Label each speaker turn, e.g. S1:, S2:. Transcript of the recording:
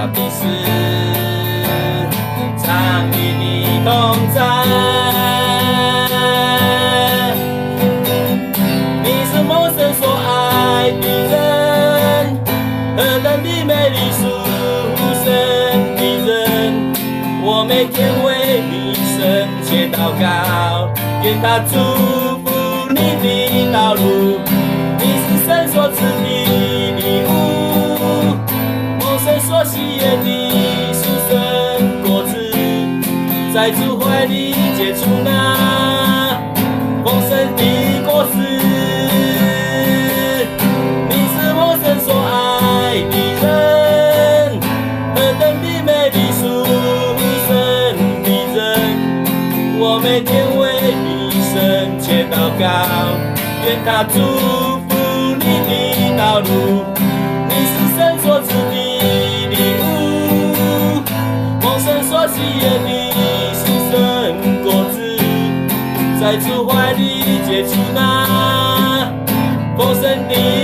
S1: 他必是常与你同在。你是蒙神所爱的人，何等的美丽属神的人。我每天为你深切祷告，愿他祝福你的道路。你是神所赐的礼物，蒙神所喜悦的属神果子，在主怀里结出那丰盛的果实。你是蒙神所爱的人，何等的美丽属神的人。我每天为你深切祷告，愿他祝福你的道路。你是神所赐的礼物，蒙神所喜悦的属神果子，在主怀里结出那丰盛的